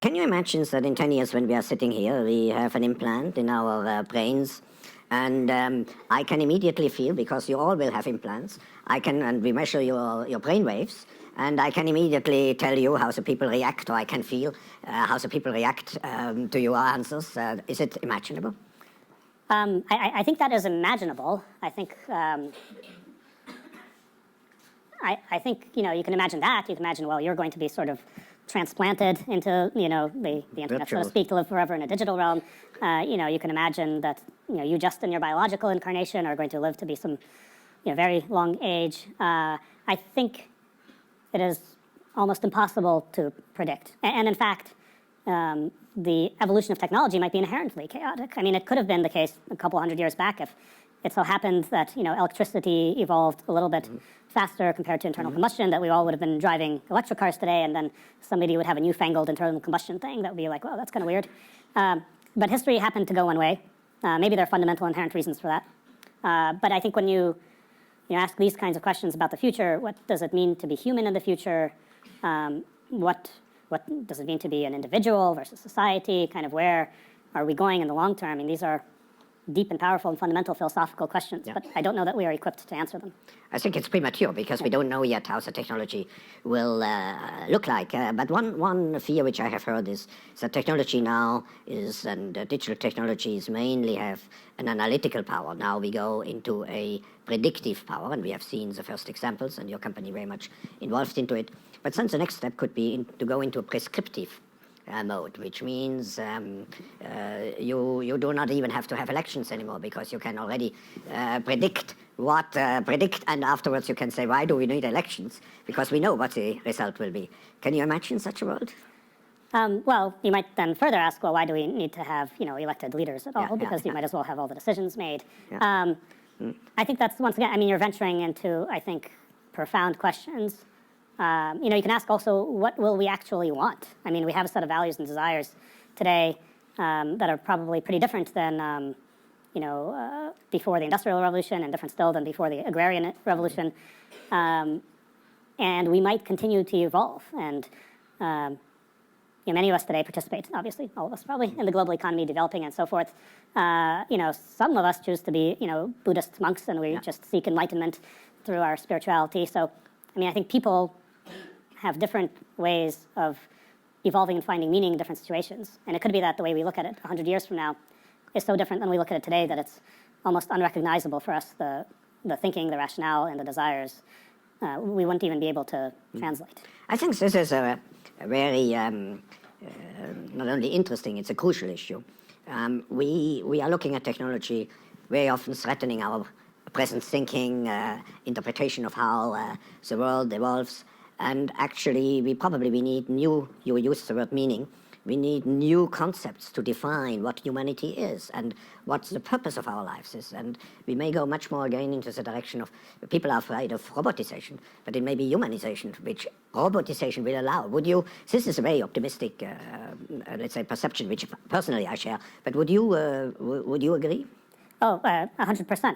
Can you imagine that in 10 years when we are sitting here, we have an implant in our brains, and I can immediately feel, because you all will have implants, and we measure your brain waves, and I can immediately tell you how the people react, or I can feel how the people react to your answers. Is it imaginable? I think that is imaginable. I think you can imagine that. You can imagine, well, you're going to be sort of transplanted into the internet, so to speak, to live forever in a digital realm. You can imagine that you just in your biological incarnation are going to live to be some very long age. I think it is almost impossible to predict, and in fact, the evolution of technology might be inherently chaotic. I mean, it could have been the case a couple hundred years back if it so happened that electricity evolved a little bit faster compared to internal combustion, that we all would have been driving electric cars today, and then somebody would have a newfangled internal combustion thing that would be like, well, that's kind of weird. But history happened to go one way. Maybe there are fundamental inherent reasons for that. But I think when you ask these kinds of questions about the future, what does it mean to be human in the future? What does it mean to be an individual versus society? Kind of where are we going in the long term? I mean, these are deep and powerful and fundamental philosophical questions, but I don't know that we are equipped to answer them. I think it's premature because we don't know yet how the technology will look like. But one fear which I have heard is that technology now and digital technologies mainly have an analytical power. Now we go into a predictive power, and we have seen the first examples, and your company very much involved into it. But then the next step could be to go into a prescriptive mode, which means you do not even have to have elections anymore, because you can already predict, and afterwards you can say, why do we need elections? Because we know what the result will be. Can you imagine such a world? Well, you might then further ask, well, why do we need to have elected leaders at all? Because you might as well have all the decisions made. I think that's, once again, I mean, you're venturing into, I think, profound questions. You can ask also, what will we actually want? I mean, we have a set of values and desires today that are probably pretty different than, before the Industrial Revolution, and different still than before the Agrarian Revolution. And we might continue to evolve. And many of us today participate, obviously, all of us probably, in the global economy developing and so forth. Some of us choose to be, Buddhist monks, and we just seek enlightenment through our spirituality. So, I mean, I think people have different ways of evolving and finding meaning in different situations. And it could be that the way we look at it 100 years from now is so different than we look at it today that it's almost unrecognizable for us, the thinking, the rationale, and the desires. We wouldn't even be able to translate. I think this is a very, not only interesting, it's a crucial issue. We are looking at technology very often threatening our present thinking, interpretation of how the world evolves. And actually, we need new, you used the word meaning, we need new concepts to define what humanity is and what the purpose of our lives is. And we may go much more again into the direction of, people are afraid of robotization, but it may be humanization, which robotization will allow. This is a very optimistic, let's say, perception, which personally I share, but would you agree? Oh, 100%.